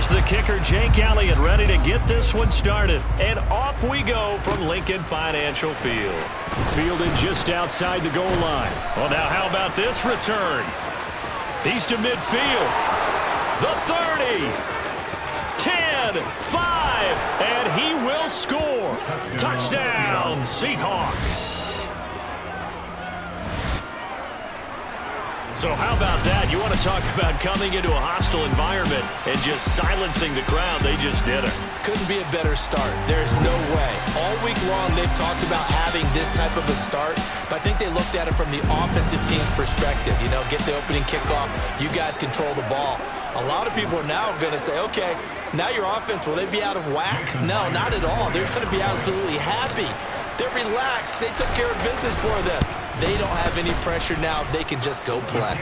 Here's the kicker, Jake Elliott, ready to get this one started. And off we go from Lincoln Financial Field. Fielded just outside the goal line. Well, now how about this return? He's to midfield. The 30. 10, 5, and he will score. Touchdown, Seahawks. So how about that? You want to talk about coming into a hostile environment and just silencing the crowd. They just did it. Couldn't be a better start. There's no way. All week long, they've talked about having this type of a start, but I think they looked at it from the offensive team's perspective. You know, get the opening kickoff. You guys control the ball. A lot of people are now going to say, okay, now your offense, will they be out of whack? No, not at all. They're going to be absolutely happy. They're relaxed. They took care of business for them. They don't have any pressure now. They can just go play.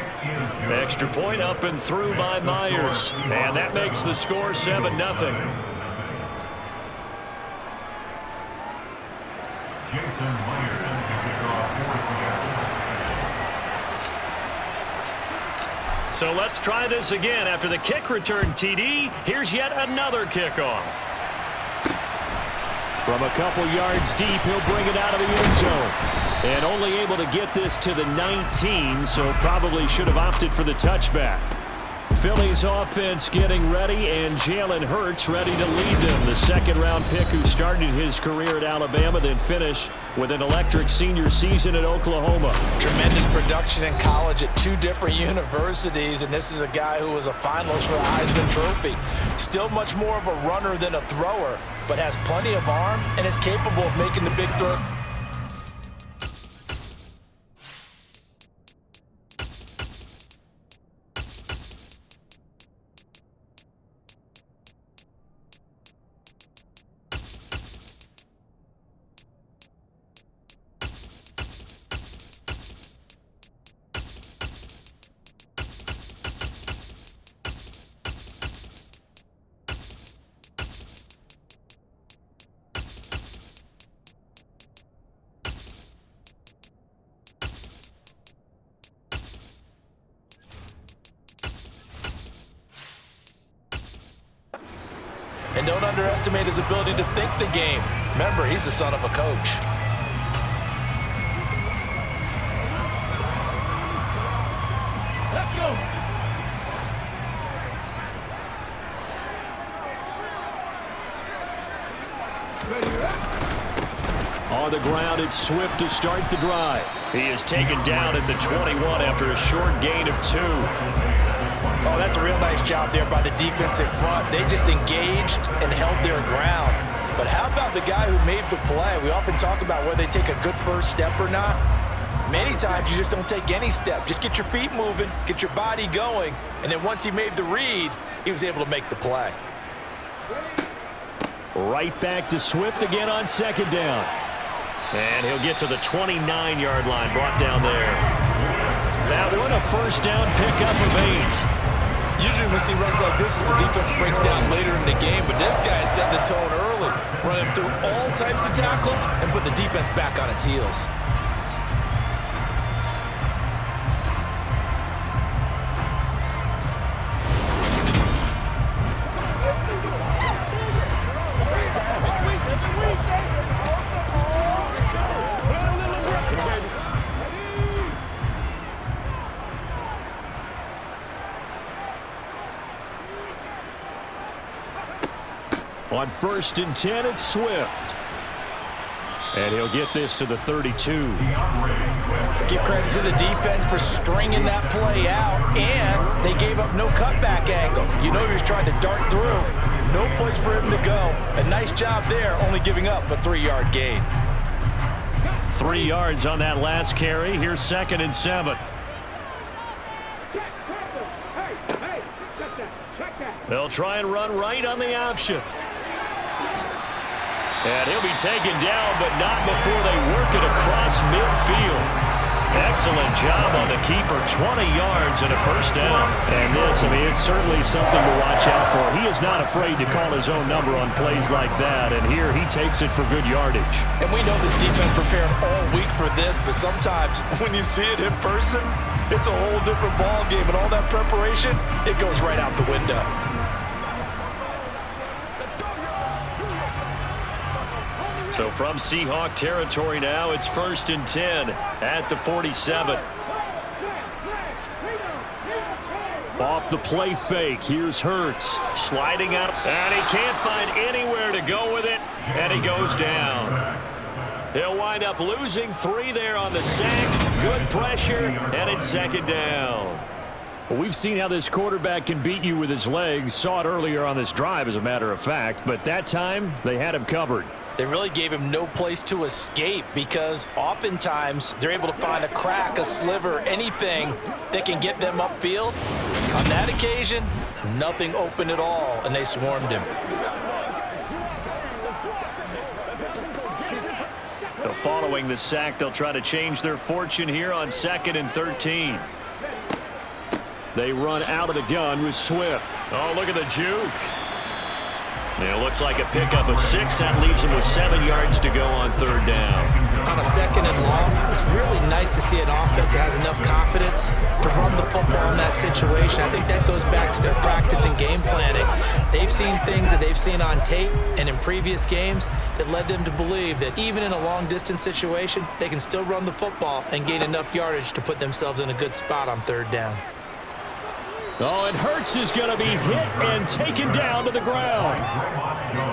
Extra point up and through by Myers. And that makes the score 7-0. So let's try this again. After the kick return TD, here's yet another kickoff. From a couple yards deep, he'll bring it out of the end zone. And only able to get this to the 19, so probably should have opted for the touchback. Philly's offense getting ready, and Jalen Hurts ready to lead them. The second-round pick who started his career at Alabama, then finished with an electric senior season at Oklahoma. Tremendous production in college at 2 different universities, and this is a guy who was a finalist for the Heisman Trophy. Still much more of a runner than a thrower, but has plenty of arm and is capable of making the big throw. And don't underestimate his ability to think the game. Remember, he's the son of a coach. Let's go. On the ground, it's Swift to start the drive. He is taken down at the 21 after a short gain of 2. Oh, that's a real nice job there by the defensive front. They just engaged and held their ground. But how about the guy who made the play? We often talk about whether they take a good first step or not. Many times you just don't take any step. Just get your feet moving, get your body going, and then once he made the read, he was able to make the play. Right back to Swift again on second down. And he'll get to the 29-yard line, brought down there. That one, a first down pickup of 8. Usually we see runs like this as the defense breaks down later in the game, but this guy is setting the tone early, running through all types of tackles and putting the defense back on its heels. On 1st and 10, it's Swift. And he'll get this to the 32. Give credit to the defense for stringing that play out, and they gave up no cutback angle. You know he was trying to dart through. No place for him to go. A nice job there, only giving up a 3-yard gain. 3 yards on that last carry. Here's 2nd and 7. They'll try and run right on the option. And he'll be taken down, but not before they work it across midfield. Excellent job on the keeper. 20 yards and a first down. And this, I mean, it's certainly something to watch out for. He is not afraid to call his own number on plays like that. And here he takes it for good yardage. And we know this defense prepared all week for this, but sometimes when you see it in person, it's a whole different ball game. And all that preparation, it goes right out the window. So from Seahawk territory now, it's 1st and 10 at the 47. Off the play fake, here's Hurts. Sliding out, and he can't find anywhere to go with it, and he goes down. He'll wind up losing 3 there on the sack. Good pressure, and it's 2nd down. Well, we've seen how this quarterback can beat you with his legs. Saw it earlier on this drive, as a matter of fact. But that time, they had him covered. They really gave him no place to escape because oftentimes they're able to find a crack, a sliver, anything that can get them upfield. On that occasion, nothing open at all, and they swarmed him. So following the sack, they'll try to change their fortune here on 2nd and 13. They run out of the gun with Swift. Oh, look at the juke. It looks like a pickup of 6. That leaves them with 7 yards to go on 3rd down. On a 2nd and long, it's really nice to see an offense that has enough confidence to run the football in that situation. I think that goes back to their practice and game planning. They've seen things that they've seen on tape and in previous games that led them to believe that even in a long-distance situation, they can still run the football and gain enough yardage to put themselves in a good spot on 3rd down. Oh, and Hurts is going to be hit and taken down to the ground.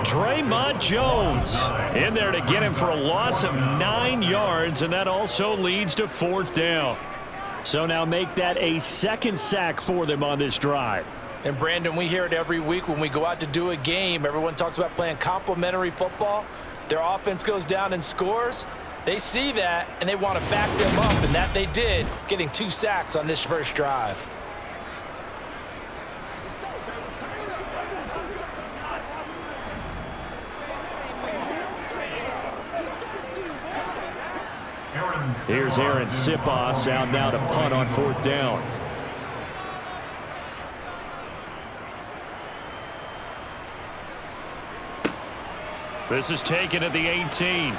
Draymond Jones in there to get him for a loss of 9 yards, and that also leads to 4th down. So now make that a 2nd sack for them on this drive. And, Brandon, we hear it every week when we go out to do a game. Everyone talks about playing complementary football. Their offense goes down and scores. They see that, and they want to back them up, and that they did, getting 2 sacks on this first drive. Here's Aaron Sipos out now to punt on 4th down. This is taken at the 18.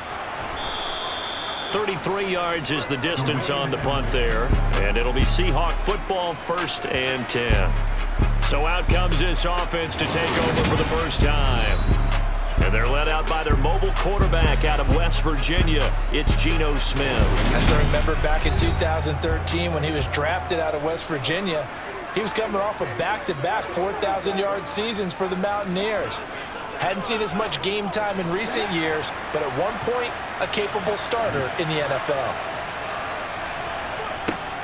33 yards is the distance on the punt there. And it'll be Seahawk football, 1st and 10. So out comes this offense to take over for the first time. And they're led out by their mobile quarterback out of West Virginia. It's Geno Smith. As I remember back in 2013 when he was drafted out of West Virginia, he was coming off of back-to-back 4,000-yard seasons for the Mountaineers. Hadn't seen as much game time in recent years, but at one point, a capable starter in the NFL.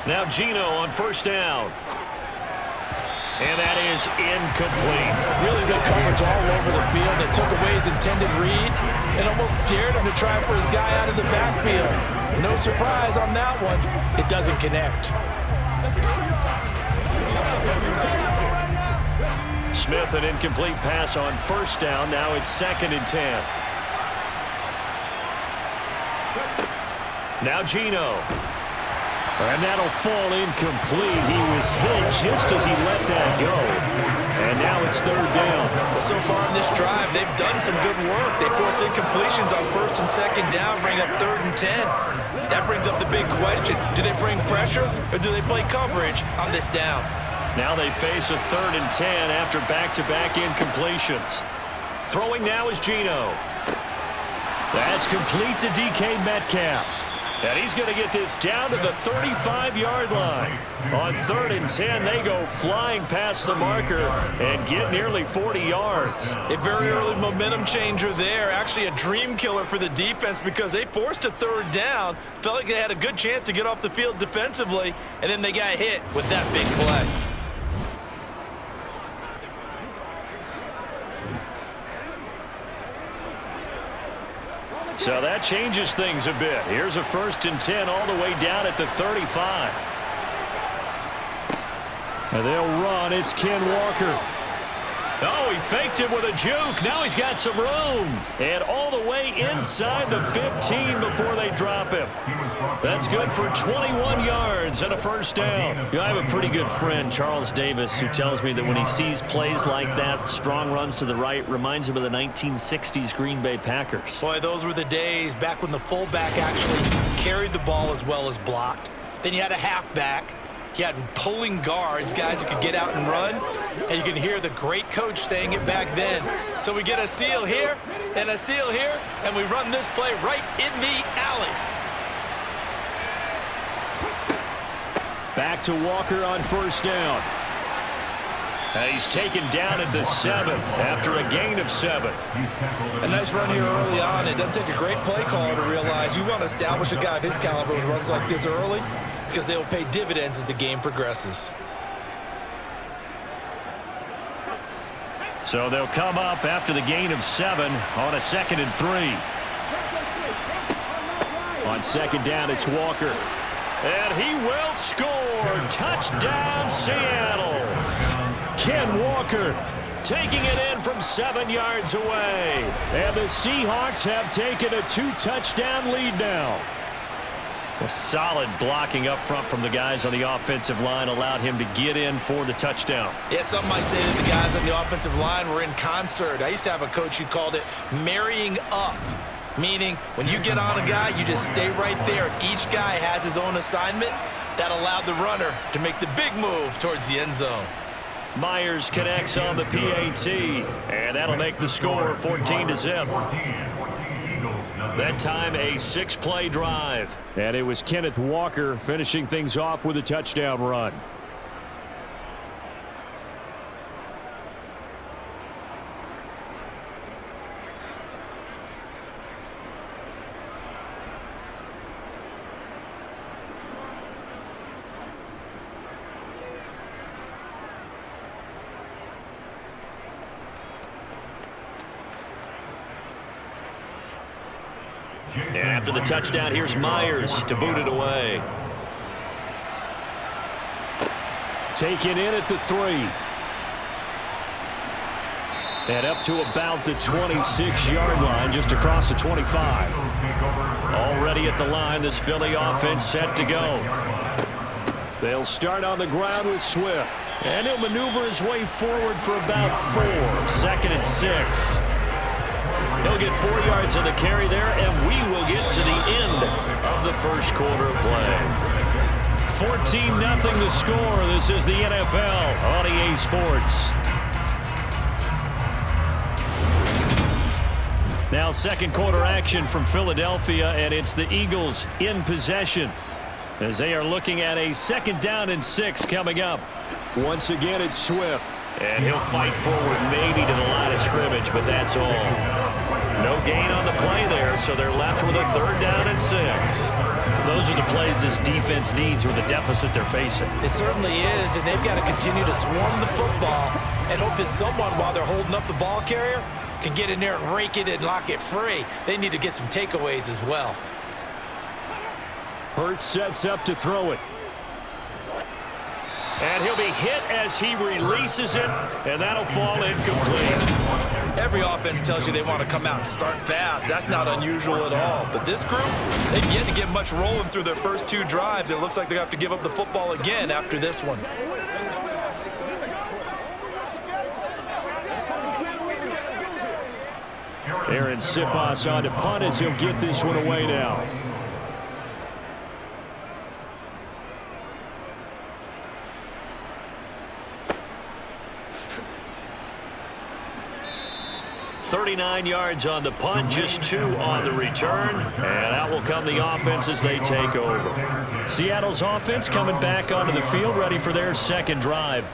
Now Geno on 1st down. And that is incomplete. Really good coverage all over the field. It took away his intended read and almost dared him to try for his guy out of the backfield. No surprise on that one. It doesn't connect. Smith, an incomplete pass on 1st down. Now it's 2nd and 10. Now Geno. And that'll fall incomplete. He was hit just as he let that go. And now it's 3rd down. Well, so far in this drive, they've done some good work. They force incompletions on 1st and 2nd down, bring up 3rd and 10. That brings up the big question. Do they bring pressure or do they play coverage on this down? Now they face a 3rd and 10 after back-to-back incompletions. Throwing now is Geno. That's complete to DK Metcalf. And he's going to get this down to the 35-yard line. On 3rd and 10, they go flying past the marker and get nearly 40 yards. A very early momentum changer there. Actually a dream killer for the defense because they forced a 3rd down. Felt like they had a good chance to get off the field defensively, and then they got hit with that big play. So that changes things a bit. Here's a 1st and 10 all the way down at the 35. And they'll run. It's Ken Walker. Oh, he faked him with a juke. Now he's got some room. And all the way inside the 15 before they drop him. That's good for 21 yards and a 1st down. You know, I have a pretty good friend, Charles Davis, who tells me that when he sees plays like that, strong runs to the right, reminds him of the 1960s Green Bay Packers. Boy, those were the days back when the fullback actually carried the ball as well as blocked. Then you had a halfback. He had pulling guards, guys who could get out and run, and you can hear the great coach saying it back then. So we get a seal here and a seal here, and we run this play right in the alley. Back to Walker on first down. He's taken down at the 7 after a gain of 7. A nice run here early on. It doesn't take a great play caller to realize you want to establish a guy of his caliber with runs like this early because they will pay dividends as the game progresses. So they'll come up after the gain of 7 on a 2nd and 3. On second down, it's Walker. And he will score. Touchdown, Seattle. Ken Walker taking it in from 7 yards away. And the Seahawks have taken a 2-touchdown lead now. A solid blocking up front from the guys on the offensive line allowed him to get in for the touchdown. Yeah, some might say that the guys on the offensive line were in concert. I used to have a coach who called it marrying up, meaning when you get on a guy, you just stay right there. And each guy has his own assignment. That allowed the runner to make the big move towards the end zone. Myers connects on the PAT, and that'll make the score 14-0. That time a 6-play drive. And it was Kenneth Walker finishing things off with a touchdown run. And after the touchdown, here's Myers to boot it away. Taken in at the 3. And up to about the 26-yard line, just across the 25. Already at the line, this Philly offense set to go. They'll start on the ground with Swift. And he'll maneuver his way forward for about 4. 2nd and 6. He'll get 4 yards of the carry there, and we will get to the end of the first quarter of play. 14-0 the score. This is the NFL on EA Sports. Now second quarter action from Philadelphia, and it's the Eagles in possession as they are looking at a 2nd down and 6 coming up. Once again, it's Swift, and he'll fight forward maybe to the line of scrimmage, but that's all. No gain on the play there, so they're left with a 3rd down and 6. Those are the plays this defense needs with the deficit they're facing. It certainly is, and they've got to continue to swarm the football and hope that someone, while they're holding up the ball carrier, can get in there and rake it and lock it free. They need to get some takeaways as well. Hurts sets up to throw it. And he'll be hit as he releases it, and that'll fall incomplete. Every offense tells you they want to come out and start fast. That's not unusual at all. But this group, they've yet to get much rolling through their first 2 drives. It looks like they have to give up the football again after this one. Aaron Siposs on to punt as he'll get this one away now. .39 yards on the punt, just 2 on the return, and out will come the offense as they take over. Seattle's offense coming back onto the field, ready for their second drive.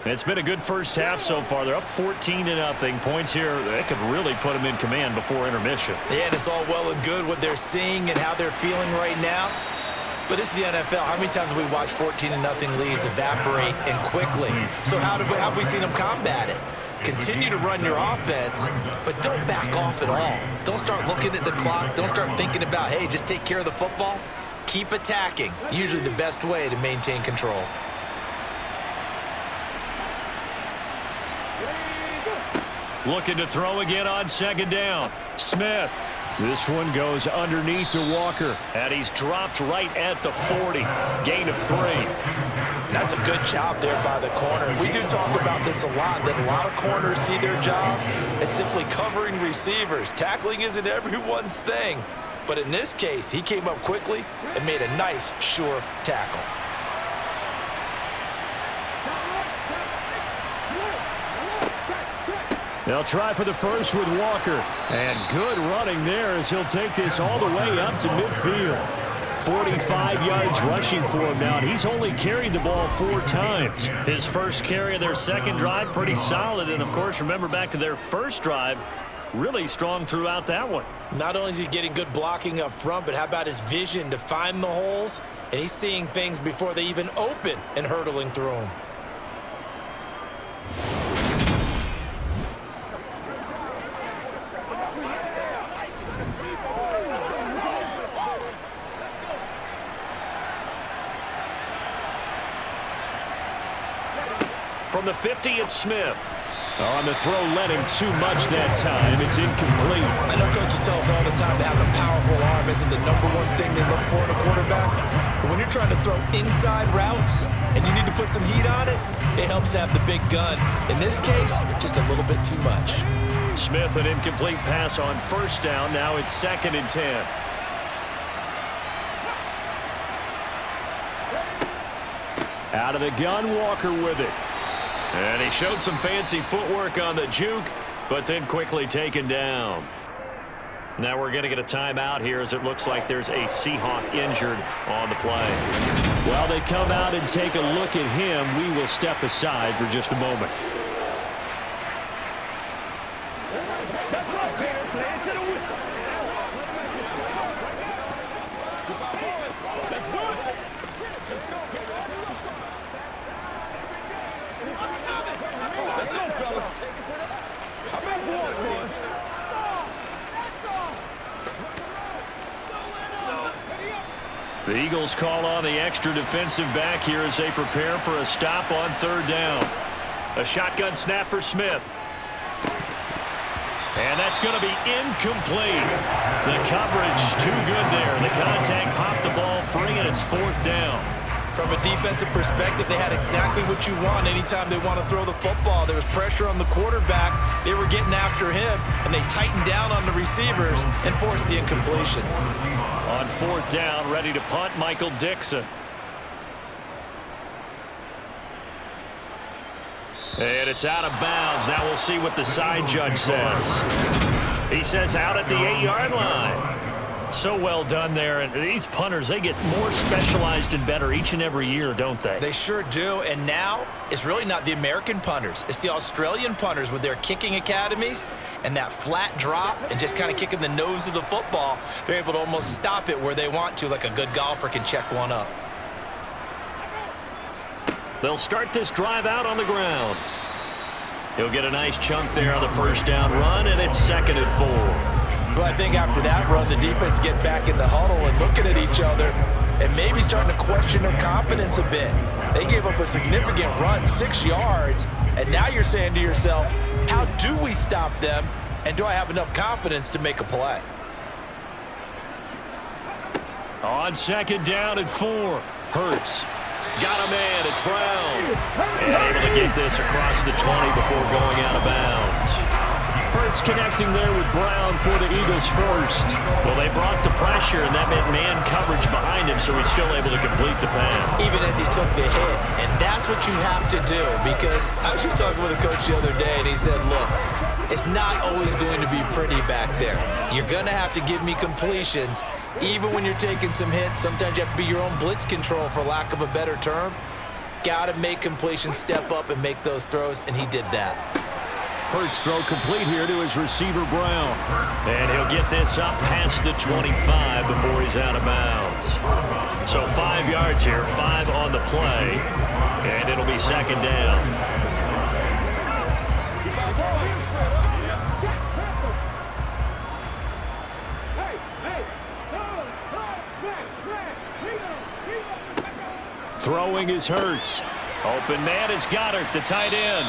It's been a good first half so far. They're up 14-0. Points here, they could really put them in command before intermission. Yeah, and it's all well and good what they're seeing and how they're feeling right now. But this is the NFL. How many times have we watched 14-0 leads evaporate and quickly? So how have we seen them combat it? Continue to run your offense, but don't back off at all. Don't start looking at the clock. Don't start thinking about, hey, just take care of the football. Keep attacking. Usually the best way to maintain control. Looking to throw again on 2nd down. Smith. This one goes underneath to Walker, and he's dropped right at the 40. Gain of 3. That's a good job there by the corner. We do talk about this a lot, that a lot of corners see their job as simply covering receivers. Tackling isn't everyone's thing. But in this case, he came up quickly and made a nice, sure tackle. They'll try for the first with Walker. And good running there as he'll take this all the way up to midfield. 45 yards rushing for him now, and he's only carried the ball 4 times. His first carry of their second drive, pretty solid. And, of course, remember back to their first drive, really strong throughout that one. Not only is he getting good blocking up front, but how about his vision to find the holes? And he's seeing things before they even open and hurdling through them. From the 50, it's Smith. On the throw, led him too much that time. It's incomplete. I know coaches tell us all the time that having a powerful arm isn't the #1 thing they look for in a quarterback. But when you're trying to throw inside routes and you need to put some heat on it, it helps have the big gun. In this case, just a little bit too much. Smith, an incomplete pass on first down. Now it's 2nd and 10. Out of the gun, Walker with it. And he showed some fancy footwork on the juke, but then quickly taken down. Now we're going to get a timeout here as it looks like there's a Seahawk injured on the play. While they come out and take a look at him, we will step aside for just a moment. The Eagles call on the extra defensive back here as they prepare for a stop on 3rd down. A shotgun snap for Smith. And that's going to be incomplete. The coverage too good there. The contact popped the ball free, and it's 4th down. From a defensive perspective, they had exactly what you want anytime they want to throw the football. There was pressure on the quarterback. They were getting after him, and they tightened down on the receivers and forced the incompletion. On 4th down, ready to punt, Michael Dixon. And it's out of bounds. Now we'll see what the side judge says. He says out at the 8-yard line. So well done there. And these punters, they get more specialized and better each and every year, don't they? They sure do. And now it's really not the American punters. It's the Australian punters with their kicking academies and that flat drop and just kind of kicking the nose of the football. They're able to almost stop it where they want to, like a good golfer can check one up. They'll start this drive out on the ground. He'll get a nice chunk there on the first down run, and it's 2nd and 4. Well, I think after that run, the defense get back in the huddle and looking at each other and maybe starting to question their confidence a bit. They gave up a significant run, 6 yards, and now you're saying to yourself, how do we stop them, and do I have enough confidence to make a play? On 2nd down and 4, Hurts. Got a man, it's Brown. And able to get this across the 20 before going out of bounds. Hurts connecting there with Brown for the Eagles first. Well, they brought the pressure, and that meant man coverage behind him, so he's still able to complete the pass. Even as he took the hit, and that's what you have to do, because I was just talking with a coach the other day, and he said, look, it's not always going to be pretty back there. You're going to have to give me completions. Even when you're taking some hits, sometimes you have to be your own blitz control, for lack of a better term. Got to make completions, step up, and make those throws, and he did that. Hurts throw complete here to his receiver, Brown. And he'll get this up past the 25 before he's out of bounds. So 5 yards here, 5 on the play, and it'll be 2nd down. Throwing is Hurts. Open man is Goddard, the tight end.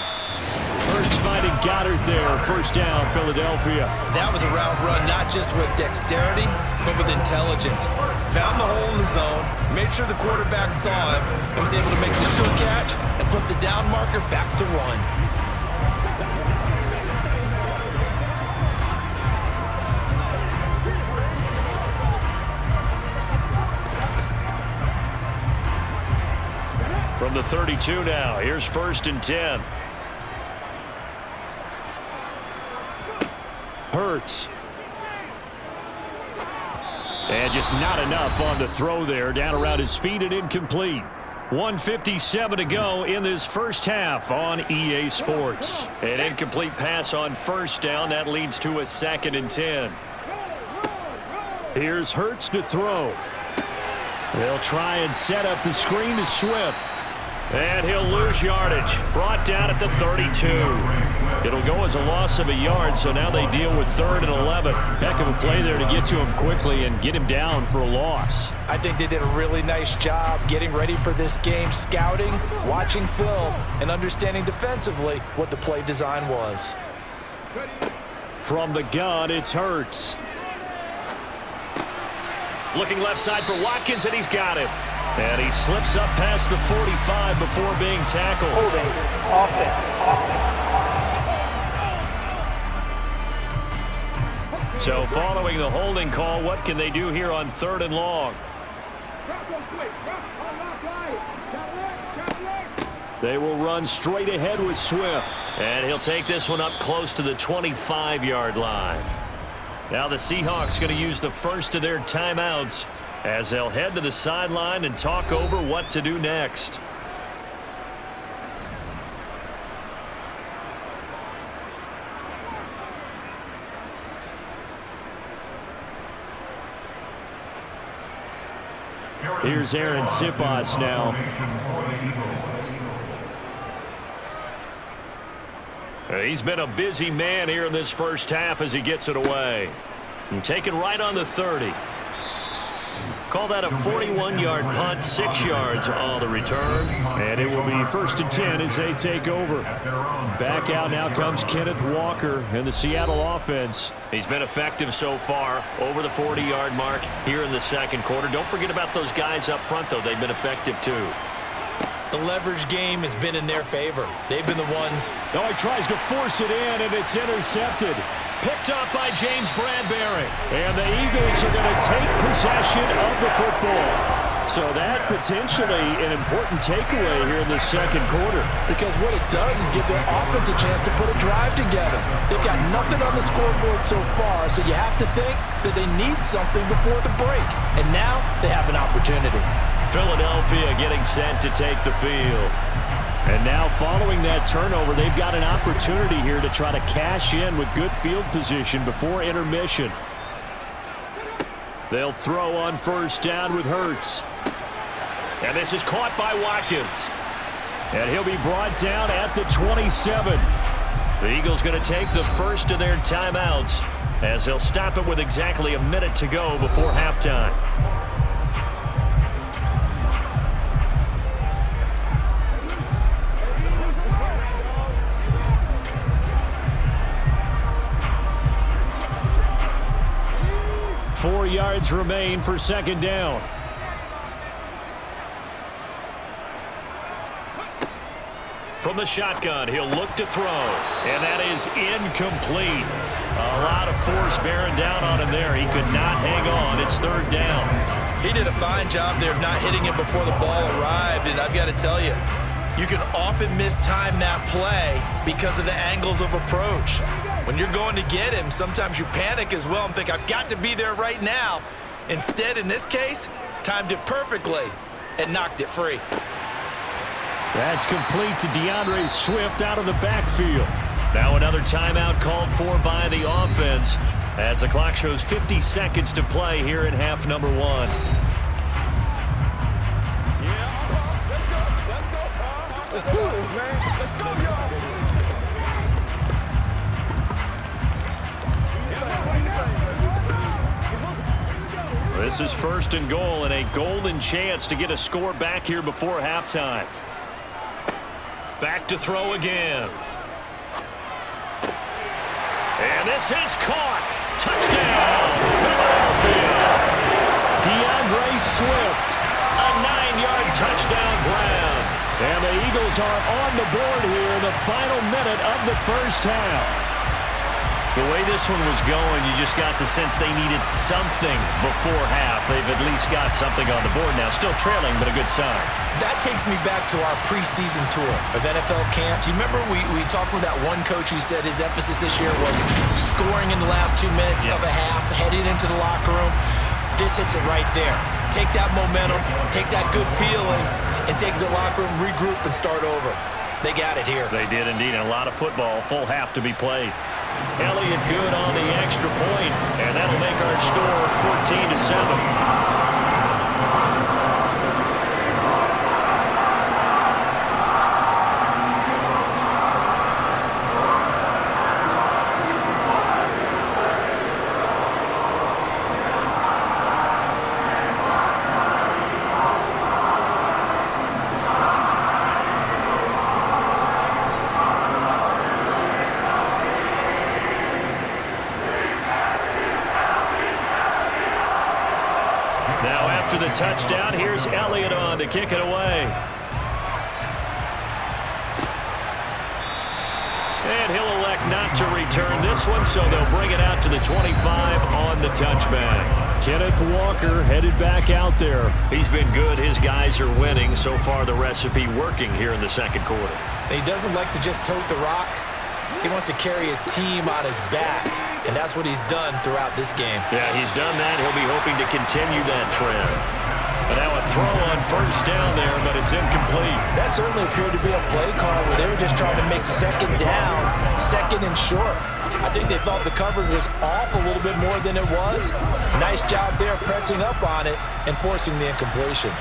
Hurts finding Goddard there. First down, Philadelphia. That was a route run, not just with dexterity, but with intelligence. Found the hole in the zone, made sure the quarterback saw him, and was able to make the sure catch and flip the down marker back to 1. From the 32 now, here's 1st and 10. Hurts. And just not enough on the throw there. Down around his feet and incomplete. 1:57 to go in this first half on EA Sports. An incomplete pass on first down. That leads to a 2nd and 10. Here's Hurts to throw. They'll try and set up the screen to Swift. And he'll lose yardage. Brought down at the 32. It'll go as a loss of a yard, so now they deal with 3rd and 11. Heck of a play there to get to him quickly and get him down for a loss. I think they did a really nice job getting ready for this game, scouting, watching film, and understanding defensively what the play design was. From the gun, it's Hurts. Looking left side for Watkins, and he's got him. And he slips up past the 45 before being tackled. Holding. So following the holding call, what can they do here on 3rd and long? They will run straight ahead with Swift. And he'll take this one up close to the 25-yard line. Now the Seahawks going to use the first of their timeouts as they'll head to the sideline and talk over what to do next. Here's Aaron Sipos now. He's been a busy man here in this first half as he gets it away. And taken right on the 30. Call that a 41-yard punt, 6 yards on the return. And it will be 1st and 10 as they take over. Back out now comes Kenneth Walker in the Seattle offense. He's been effective so far, over the 40-yard mark here in the second quarter. Don't forget about those guys up front, though. They've been effective, too. The leverage game has been in their favor. They've been the ones. No, he tries to force it in, and it's intercepted. Picked up by James Bradbury. And the Eagles are going to take possession of the football. So that potentially an important takeaway here in the second quarter. Because what it does is give their offense a chance to put a drive together. They've got nothing on the scoreboard so far, so you have to think that they need something before the break. And now they have an opportunity. Philadelphia getting set to take the field. And now following that turnover, they've got an opportunity here to try to cash in with good field position before intermission. They'll throw on first down with Hurts. And this is caught by Watkins. And he'll be brought down at the 27. The Eagles going to take the first of their timeouts as they'll stop it with exactly a minute to go before halftime. Four yards remain for second down. From the shotgun, he'll look to throw. And that is incomplete. A lot of force bearing down on him there. He could not hang on. It's 3rd down. He did a fine job there of not hitting it before the ball arrived. And I've got to tell you, you can often mistime that play because of the angles of approach. When you're going to get him, sometimes you panic as well and think, I've got to be there right now. Instead, in this case, timed it perfectly and knocked it free. That's complete to DeAndre Swift out of the backfield. Now another timeout called for by the offense as the clock shows 50 seconds to play here in half number 1. Let's do this, man. Let's go, y'all. This is 1st and goal and a golden chance to get a score back here before halftime. Back to throw again. And this is caught. Touchdown, Philadelphia. DeAndre Swift, a 9-yard touchdown grab. And the Eagles are on the board here in the final minute of the first half. The way this one was going, you just got the sense they needed something before half. They've at least got something on the board now. Still trailing, but a good sign. That takes me back to our preseason tour of NFL camps. You remember we talked with that one coach who said his emphasis this year was scoring in the last 2 minutes of a half, heading into the locker room. This hits it right there. Take that momentum, take that good feeling, and take it to the locker room, regroup, and start over. They got it here. They did indeed, and a lot of football, full half to be played. Elliott good on the extra point, and that'll make our score 14-7. After the touchdown, here's Elliott on to kick it away. And he'll elect not to return this one, so they'll bring it out to the 25 on the touchback. Kenneth Walker headed back out there. He's been good. His guys are winning. So far, the recipe working here in the second quarter. He doesn't like to just tote the rock. He wants to carry his team on his back, and that's what he's done throughout this game. Yeah, he's done that. He'll be hoping to continue that trend. And now a throw on first down there, but it's incomplete. That certainly appeared to be a play call where they were just trying to make second down, second and short. I think they thought the coverage was off a little bit more than it was. Nice job there pressing up on it and forcing the incompletion.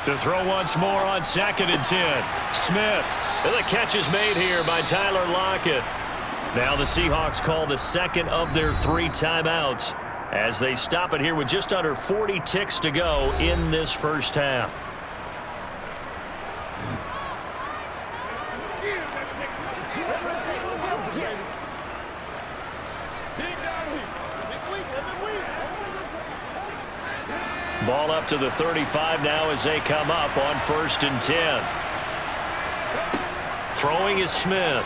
To throw once more on 2nd and 10. Smith. And the catch is made here by Tyler Lockett. Now the Seahawks call the second of their 3 timeouts as they stop it here with just under 40 ticks to go in this first half. Ball up to the 35 now as they come up on 1st and 10. Throwing is Smith.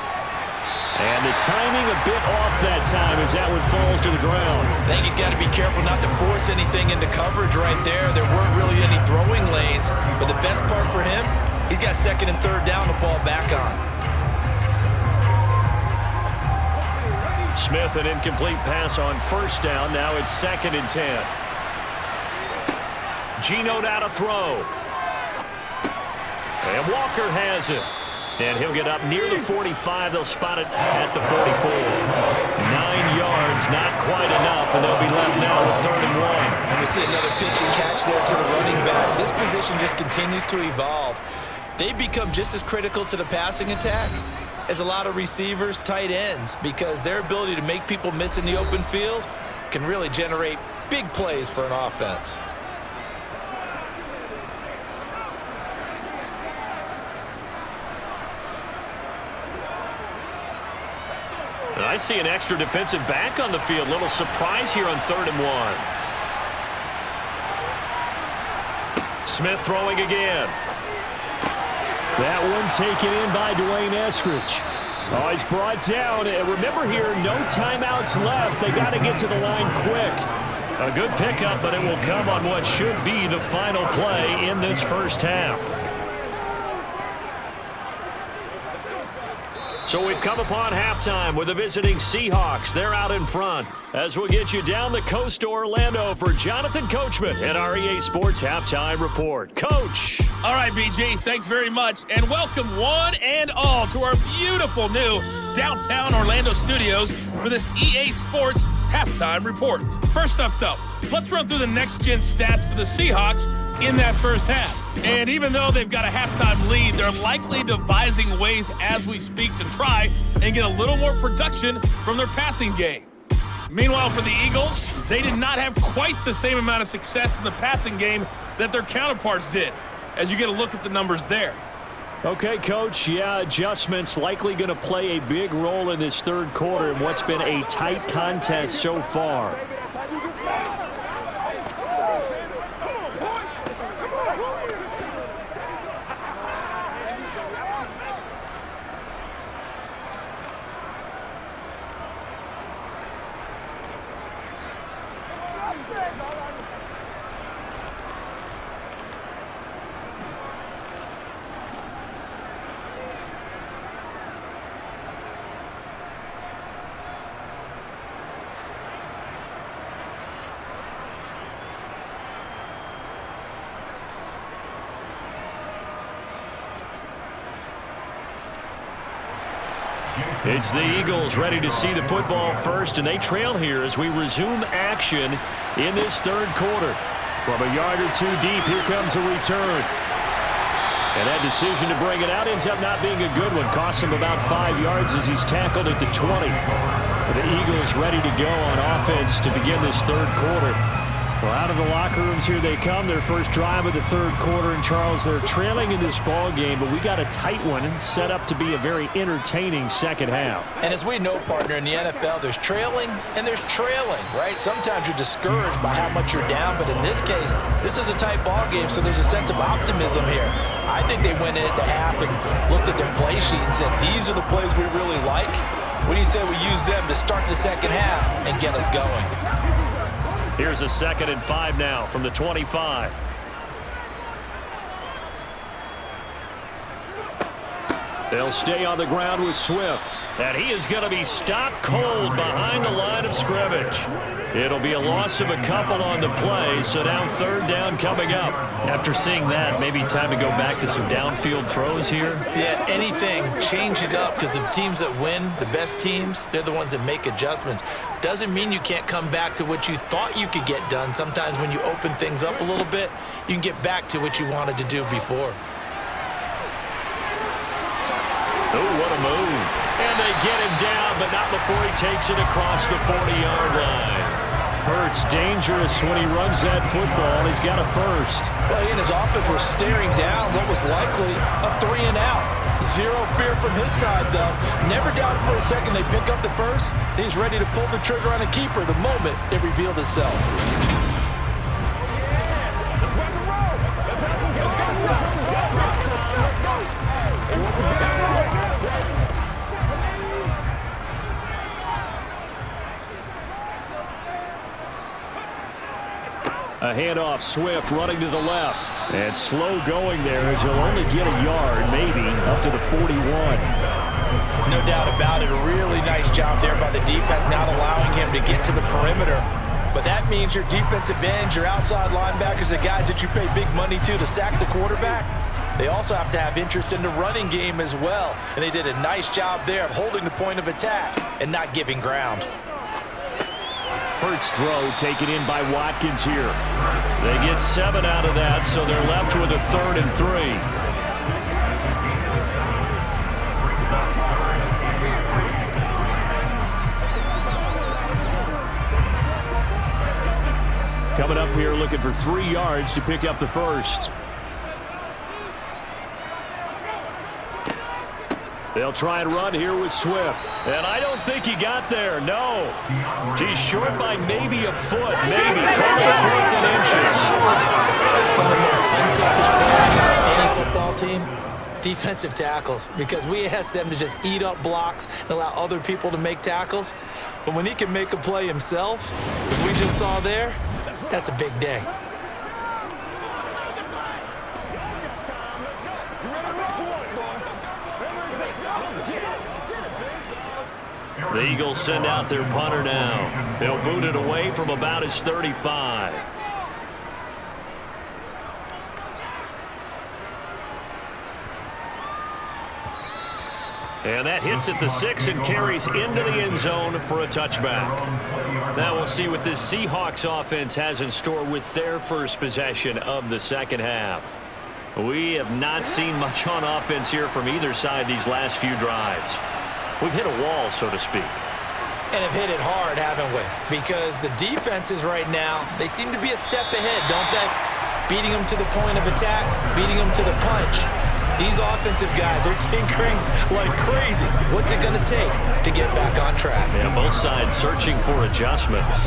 And the timing a bit off that time as that one falls to the ground. I think he's got to be careful not to force anything into coverage right there. There weren't really any throwing lanes, but the best part for him, he's got 2nd and 3rd down to fall back on. Smith, an incomplete pass on 1st down. Now it's 2nd and 10. Geno down to throw. And Walker has it. And he'll get up near the 45. They'll spot it at the 44. 9 yards, not quite enough, and they'll be left now with 3rd and 1. And we see another pitch and catch there to the running back. This position just continues to evolve. They become just as critical to the passing attack as a lot of receivers, tight ends, because their ability to make people miss in the open field can really generate big plays for an offense. I see an extra defensive back on the field. Little surprise here on 3rd and 1. Smith throwing again. That one taken in by Dwayne Eskridge. Oh, he's brought down. Remember here, no timeouts left. They got to get to the line quick. A good pickup, but it will come on what should be the final play in this first half. So we've come upon halftime with the visiting Seahawks. They're out in front. As we'll get you down the coast to Orlando for Jonathan Coachman at our EA Sports Halftime Report. Coach. All right, BG, thanks very much. And welcome one and all to our beautiful new downtown Orlando studios for this EA Sports Halftime Report. First up, though, let's run through the next-gen stats for the Seahawks in that first half. And even though they've got a halftime lead, they're likely devising ways as we speak to try and get a little more production from their passing game. Meanwhile, for the Eagles, they did not have quite the same amount of success in the passing game that their counterparts did, as you get a look at the numbers there. Okay, Coach, yeah, adjustments likely going to play a big role in this third quarter in what's been a tight contest so far. It's the Eagles ready to see the football first, and they trail here as we resume action in this third quarter. From a yard or two deep, here comes a return. And that decision to bring it out ends up not being a good one. Costs him about 5 yards as he's tackled at the 20. The Eagles ready to go on offense to begin this third quarter. Well, out of the locker rooms here they come. Their first drive of the third quarter. And, Charles, they're trailing in this ball game, but we got a tight one set up to be a very entertaining second half. And as we know, partner, in the NFL, there's trailing and there's trailing, right? Sometimes you're discouraged by how much you're down, but in this case, this is a tight ball game, so there's a sense of optimism here. I think they went into half and looked at their play sheet and said, these are the plays we really like. What do you say we use them to start the second half and get us going? Here's a 2nd and 5 now from the 25. They'll stay on the ground with Swift. And he is going to be stopped cold behind the line of scrimmage. It'll be a loss of a couple on the play, so now third down coming up. After seeing that, maybe time to go back to some downfield throws here. Yeah, anything. Change it up, because the teams that win, the best teams, they're the ones that make adjustments. Doesn't mean you can't come back to what you thought you could get done. Sometimes when you open things up a little bit, you can get back to what you wanted to do before. Oh, what a move. And they get him down, but not before he takes it across the 40-yard line. Hurts dangerous when he runs that football. He's got a first. Well, he and his offense were staring down what was likely a 3-and-out. Zero fear from his side, though. Never doubted for a second they pick up the first. He's ready to pull the trigger on a keeper the moment it revealed itself. A handoff, Swift running to the left. And slow going there as he'll only get a yard, maybe, up to the 41. No doubt about it. A really nice job there by the defense, not allowing him to get to the perimeter. But that means your defensive ends, your outside linebackers, the guys that you pay big money to sack the quarterback, they also have to have interest in the running game as well. And they did a nice job there of holding the point of attack and not giving ground. Hurts throw taken in by Watkins here. They get 7 out of that, so they're left with a 3rd and 3. Coming up here looking for 3 yards to pick up the first. They'll try and run here with Swift. And I don't think he got there, no. He's short by maybe a foot, maybe. 4th and inches. Some of the most unselfish players on any football team, defensive tackles, because we ask them to just eat up blocks and allow other people to make tackles. But when he can make a play himself, as we just saw there, that's a big day. The Eagles send out their punter now. They'll boot it away from about his 35. And that hits at the 6 and carries into the end zone for a touchback. Now we'll see what this Seahawks offense has in store with their first possession of the second half. We have not seen much on offense here from either side these last few drives. We've hit a wall, so to speak. And have hit it hard, haven't we? Because the defenses right now, they seem to be a step ahead, don't they? Beating them to the point of attack, beating them to the punch. These offensive guys are tinkering like crazy. What's it going to take to get back on track? Yeah, both sides searching for adjustments.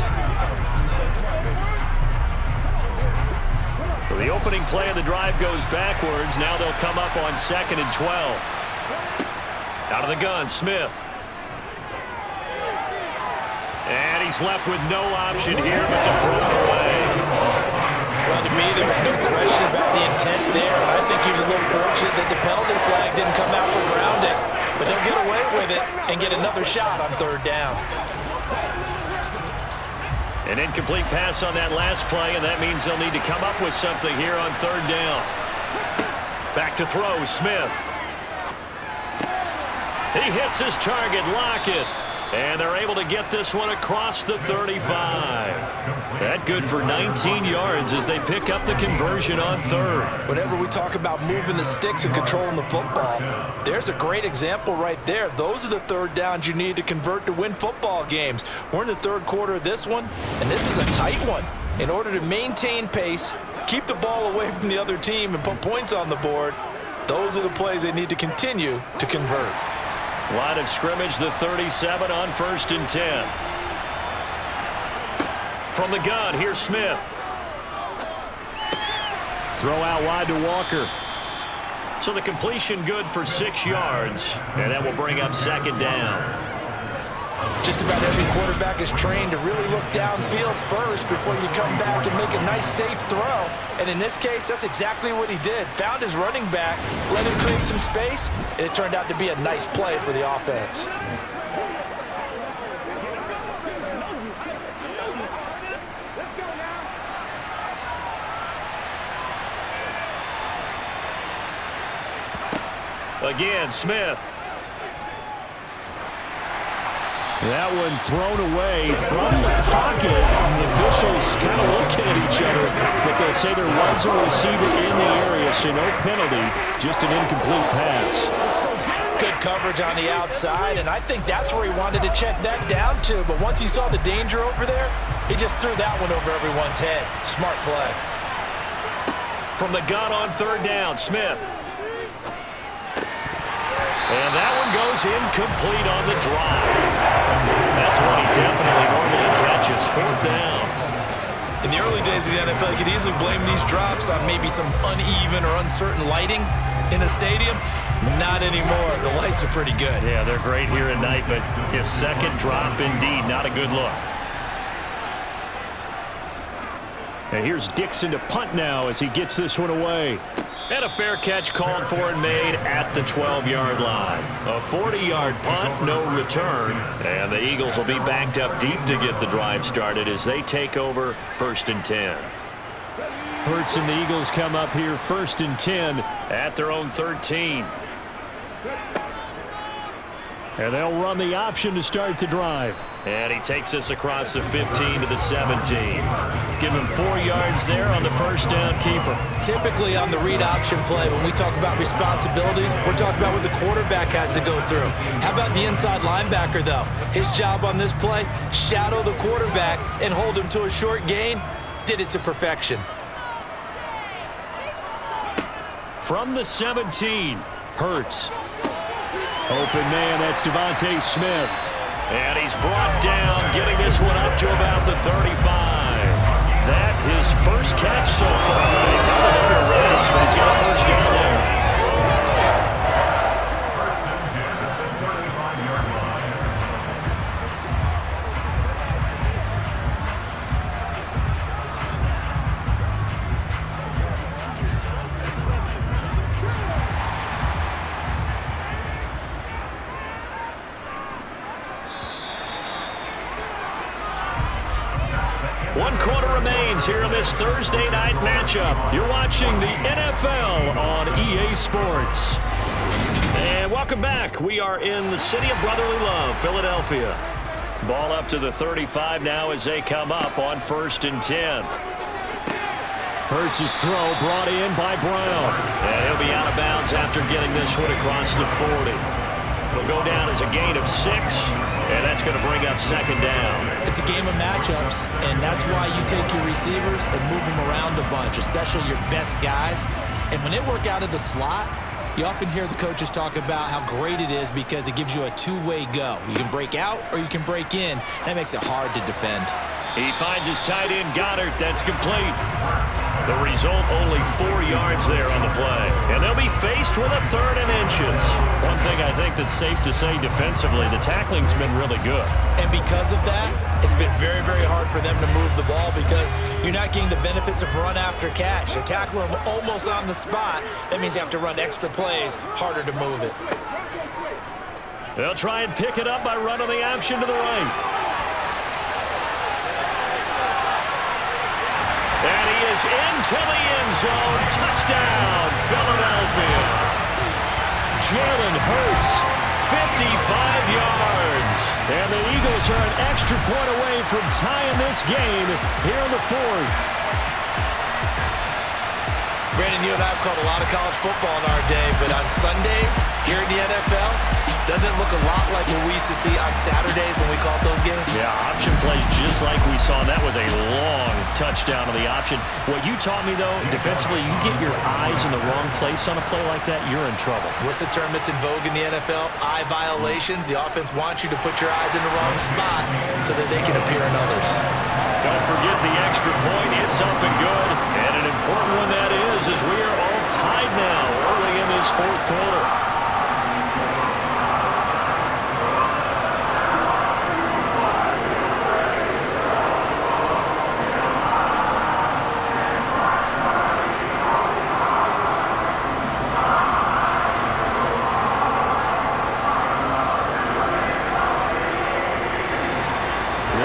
So the opening play of the drive goes backwards. Now they'll come up on 2nd and 12. Out of the gun, Smith. And he's left with no option here but to throw it away. Well, to me, there was no question about the intent there. I think he was a little fortunate that the penalty flag didn't come out for grounding. But they'll get away with it and get another shot on 3rd down. An incomplete pass on that last play, and that means they'll need to come up with something here on 3rd down. Back to throw, Smith. He hits his target, Lockett. And they're able to get this one across the 35. That good for 19 yards as they pick up the conversion on third. Whenever we talk about moving the sticks and controlling the football, there's a great example right there. Those are the third downs you need to convert to win football games. We're in the third quarter of this one, and this is a tight one. In order to maintain pace, keep the ball away from the other team, and put points on the board, those are the plays they need to continue to convert. Line of scrimmage, the 37 on 1st and 10. From the gun, here's Smith. Throw out wide to Walker. So the completion good for 6 yards, and that will bring up 2nd down. Just about every quarterback is trained to really look downfield first before you come back and make a nice, safe throw. And in this case, that's exactly what he did. Found his running back, let him create some space, and it turned out to be a nice play for the offense. Again, Smith. That one thrown away from the pocket. The officials kind of looking at each other, but they'll say there was a receiver in the area, so no penalty, just an incomplete pass. Good coverage on the outside, and I think that's where he wanted to check that down to, but once he saw the danger over there, he just threw that one over everyone's head. Smart play. From the gun on 3rd down, Smith. And that one goes incomplete on the drive. That's one he definitely normally catches. 4th down. In the early days of the NFL, you could easily blame these drops on maybe some uneven or uncertain lighting in a stadium. Not anymore. The lights are pretty good. Yeah, they're great here at night, but his 2nd drop, indeed, not a good look. And here's Dixon to punt now as he gets this one away. And a fair catch called for and made at the 12-yard line. A 40-yard punt, no return. And the Eagles will be backed up deep to get the drive started as they take over 1st and 10. Hurts and the Eagles come up here 1st and 10 at their own 13. And they'll run the option to start the drive. And he takes us across the 15 to the 17. Give him 4 yards there on the 1st down keeper. Typically on the read option play, when we talk about responsibilities, we're talking about what the quarterback has to go through. How about the inside linebacker, though? His job on this play, shadow the quarterback and hold him to a short gain. Did it to perfection. From the 17, Hurts. Open man, that's Devontae Smith. And he's brought down, getting this one up to about the 35. That his first catch so far. He got it under wraps, but he's got a 1st down there. Here in this Thursday night matchup. You're watching the NFL on EA Sports. And welcome back. We are in the city of brotherly love, Philadelphia. Ball up to the 35 now as they come up on 1st and 10. Hurts' throw brought in by Brown. And he'll be out of bounds after getting this one across the 40. It'll go down as a gain of 6. And that's going to bring up 2nd down. It's a game of matchups, and that's why you take your receivers and move them around a bunch, especially your best guys. And when they work out of the slot, you often hear the coaches talk about how great it is because it gives you a two-way go. You can break out or you can break in. That makes it hard to defend. He finds his tight end, Goddard. That's complete. The result, only 4 yards there on the play. And they'll be faced with a 3rd and inches. One thing I think that's safe to say defensively, the tackling's been really good. And because of that, it's been very, very hard for them to move the ball because you're not getting the benefits of run after catch. They tackle them almost on the spot. That means you have to run extra plays, harder to move it. They'll try and pick it up by running the option to the right. And he is into the end zone. Touchdown, Philadelphia. Jalen Hurts yards. And the Eagles are an extra point away from tying this game here in the fourth. Brandon, you and I have called a lot of college football in our day, but on Sundays here in the NFL, doesn't it look a lot like what we used to see on Saturdays when we called those games? Yeah, option plays just like we saw. That was a long touchdown on the option. What you taught me, though, defensively, you get your eyes in the wrong place on a play like that, you're in trouble. What's the term that's in vogue in the NFL? Eye violations. The offense wants you to put your eyes in the wrong spot so that they can appear in others. Don't forget the extra point. It's up and good. And an important one that is, as we are all tied now early in this fourth quarter.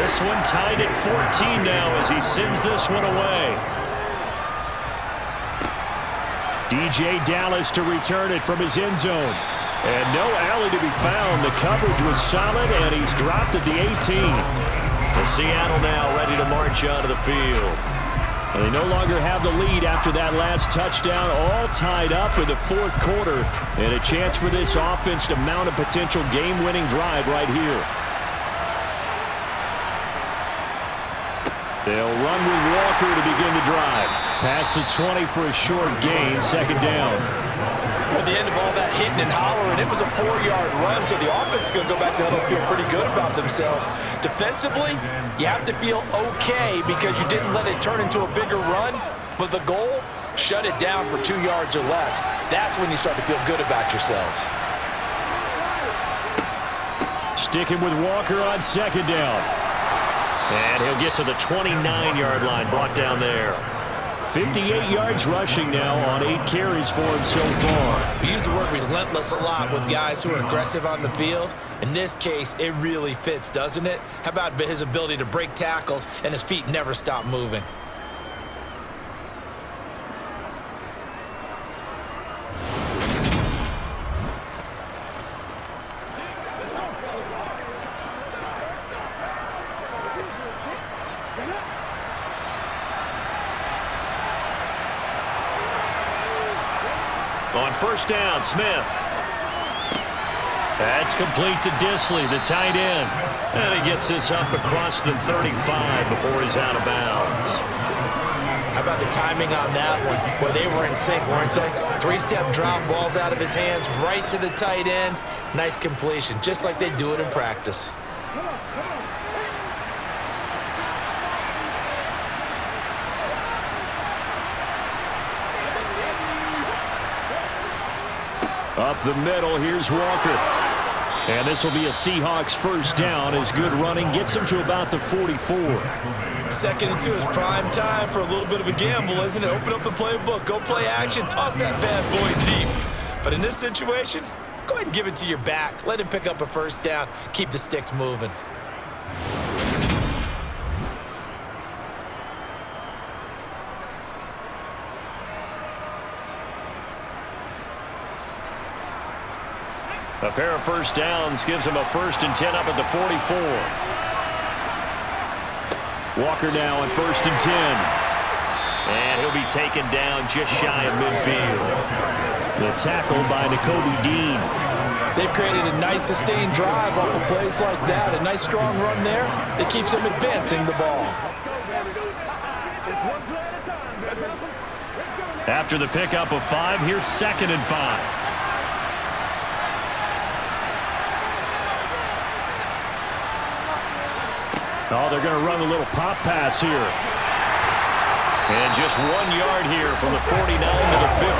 This one tied at 14 now as he sends this one away. DJ Dallas to return it from his end zone. And no alley to be found. The coverage was solid, and he's dropped at the 18. The Seattle now ready to march onto the field. And they no longer have the lead after that last touchdown, all tied up in the fourth quarter. And a chance for this offense to mount a potential game-winning drive right here. They'll run with Walker to begin the drive. Past the 20 for a short gain, second down. At the end of all that hitting and hollering, it was a 4-yard run, so the offense is going to go back down and feel pretty good about themselves. Defensively, you have to feel okay because you didn't let it turn into a bigger run, but the goal, shut it down for 2 yards or less. That's when you start to feel good about yourselves. Sticking with Walker on second down. And he'll get to the 29-yard line, brought down there. 58 yards rushing now on 8 carries for him so far. We use the word relentless a lot with guys who are aggressive on the field. In this case, it really fits, doesn't it? How about his ability to break tackles and his feet never stop moving? On first down, Smith. That's complete to Disley, the tight end. And he gets this up across the 35 before he's out of bounds. How about the timing on that one? Boy, they were in sync, weren't they? 3-step drop, balls out of his hands, right to the tight end. Nice completion, just like they do it in practice. Up the middle, here's Walker. And this will be a Seahawks first down as good running gets him to about the 44. Second into his prime time for a little bit of a gamble, isn't it? Open up the playbook, go play action, toss that bad boy deep. But in this situation, go ahead and give it to your back. Let him pick up a first down, keep the sticks moving. A pair of first downs gives him a 1st and 10 up at the 44. Walker now on 1st and 10. And he'll be taken down just shy of midfield. The tackle by Nakobe Dean. They've created a nice sustained drive off of plays like that. A nice strong run there that keeps them advancing the ball. After the pickup of 5, here's 2nd and 5. Oh, they're going to run a little pop pass here. And just 1 yard here from the 49 to the 50.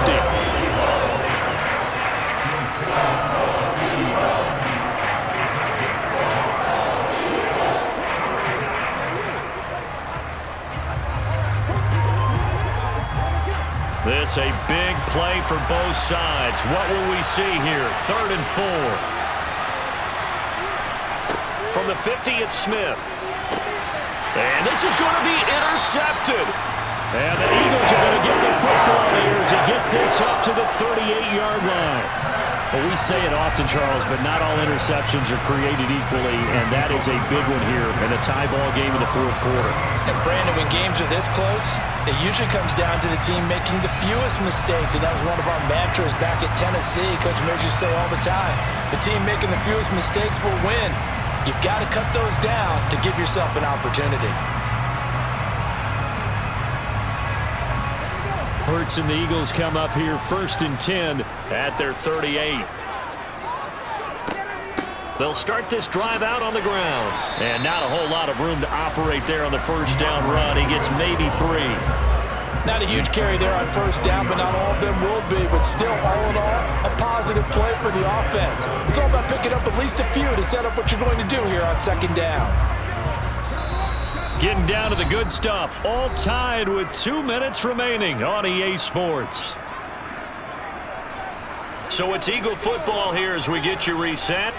This a big play for both sides. What will we see here? 3rd and 4. From the 50, it's Smith. And this is going to be intercepted. And the Eagles are going to get the football here as he gets this up to the 38-yard line. Well, we say it often, Charles, but not all interceptions are created equally, and that is a big one here in a tie ball game in the fourth quarter. And Brandon, when games are this close, it usually comes down to the team making the fewest mistakes, and that was one of our mantras back at Tennessee. Coach Mills used to say all the time, the team making the fewest mistakes will win. You've got to cut those down to give yourself an opportunity. Hurts and the Eagles come up here 1st and 10 at their 38. They'll start this drive out on the ground. And not a whole lot of room to operate there on the first down run. He gets maybe 3. Not a huge carry there on first down, but not all of them will be. But still, all in all, a positive play for the offense. It's all about picking up at least a few to set up what you're going to do here on second down. Getting down to the good stuff. All tied with 2 minutes remaining on EA Sports. So it's Eagle football here as we get you reset.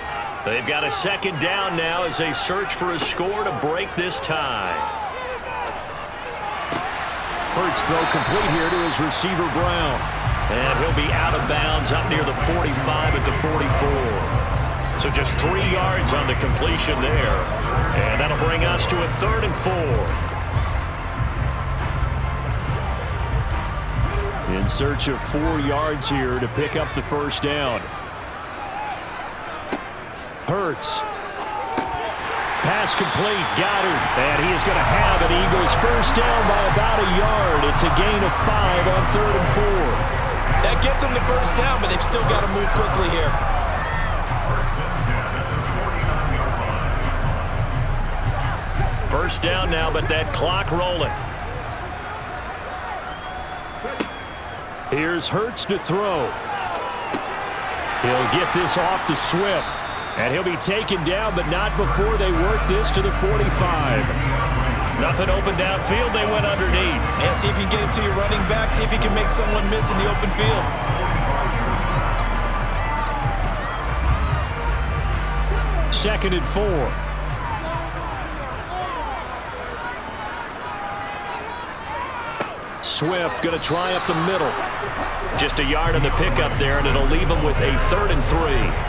They've got a second down now as they search for a score to break this tie. Hurts throw complete here to his receiver Brown. And he'll be out of bounds up near the 45 at the 44. So just 3 yards on the completion there. And that'll bring us to a 3rd and 4. In search of 4 yards here to pick up the first down. Hurts. Pass complete. Goddard. And he is going to have an Eagles first down by about a yard. It's a gain of 5 on 3rd and 4. That gets them the first down, but they've still got to move quickly here. First down now, but that clock rolling. Here's Hurts to throw. He'll get this off to Swift. And he'll be taken down, but not before they work this to the 45. Nothing open downfield. They went underneath. Yeah, see if you can get it to your running back. See if you can make someone miss in the open field. Second and 4. Swift going to try up the middle. Just a yard on the pickup there, and it'll leave him with a 3rd and 3.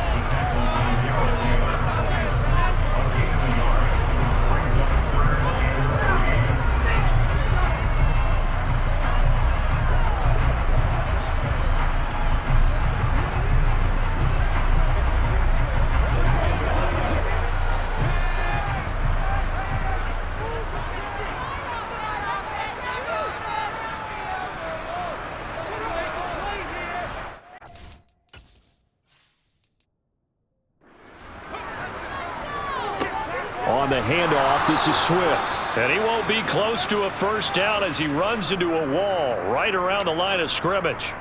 On the handoff, this is Swift. And he won't be close to a first down as he runs into a wall right around the line of scrimmage.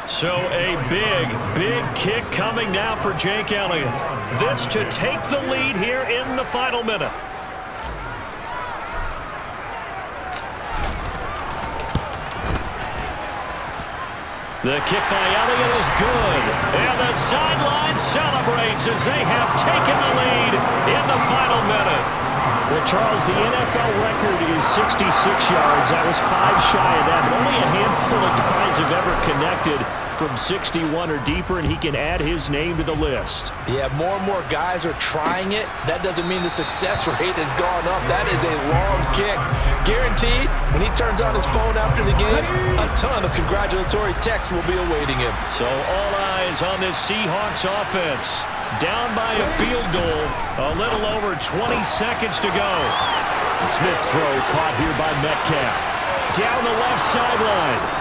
So a big kick coming now for Jake Elliott. This to take the lead here in the final minute. The kick by Elliott is good. And the sideline celebrates as they have taken the lead in the final minute. Well, Charles, the NFL record is 66 yards. That was 5 shy of that, but only a handful of guys have ever connected from 61 or deeper, and he can add his name to the list. Yeah, more and more guys are trying it. That doesn't mean the success rate has gone up. That is a long kick. Guaranteed, when he turns on his phone after the game, a ton of congratulatory texts will be awaiting him. So all eyes on this Seahawks offense. Down by a field goal, a little over 20 seconds to go. Smith's throw caught here by Metcalf. Down the left sideline.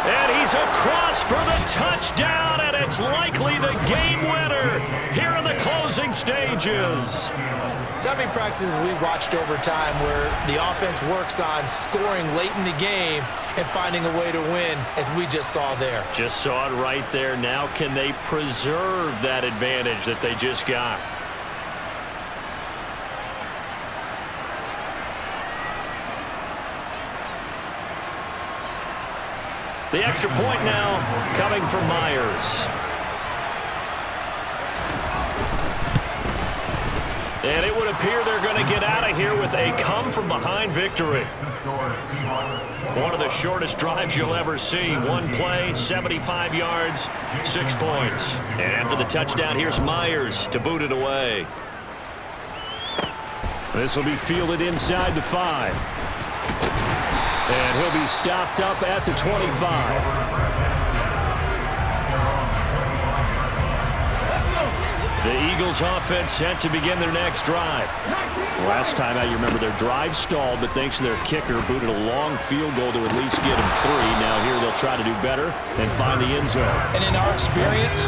And he's across for the touchdown, and it's likely the game winner here in the closing stages. So how many practices have we watched over time where the offense works on scoring late in the game and finding a way to win, as we just saw there? Just saw it right there. Now can they preserve that advantage that they just got? The extra point now coming from Myers. And it would appear they're going to get out of here with a come-from-behind victory. One of the shortest drives you'll ever see. One play, 75 yards, 6 points. And after the touchdown, here's Myers to boot it away. This will be fielded inside the 5. And he'll be stopped up at the 25. The Eagles offense set to begin their next drive. Last time out, you remember their drive stalled, but thanks to their kicker, booted a long field goal to at least get them 3. Now here they'll try to do better and find the end zone. And in our experience,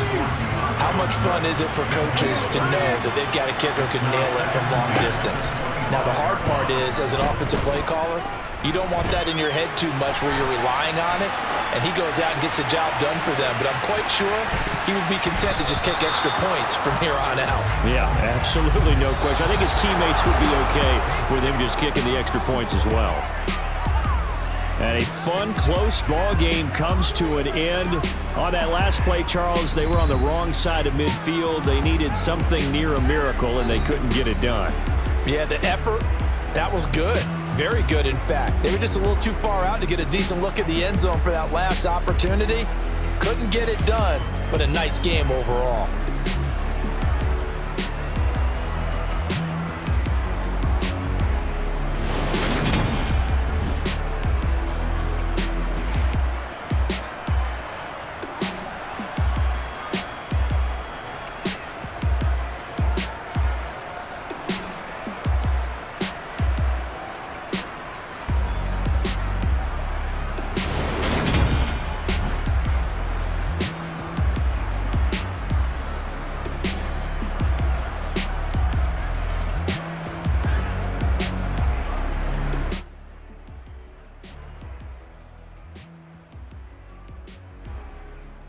how much fun is it for coaches to know that they've got a kicker who can nail it from long distance? Now the hard part is, as an offensive play caller, you don't want that in your head too much where you're relying on it, and he goes out and gets the job done for them. But I'm quite sure he would be content to just kick extra points from here on out. Yeah, absolutely no question. I think his teammates would be okay with him just kicking the extra points as well. And a fun, close ball game comes to an end. On that last play, Charles, they were on the wrong side of midfield. They needed something near a miracle, and they couldn't get it done. Yeah, the effort, that was good. Very good, in fact. They were just a little too far out to get a decent look at the end zone for that last opportunity. Couldn't get it done, but a nice game overall.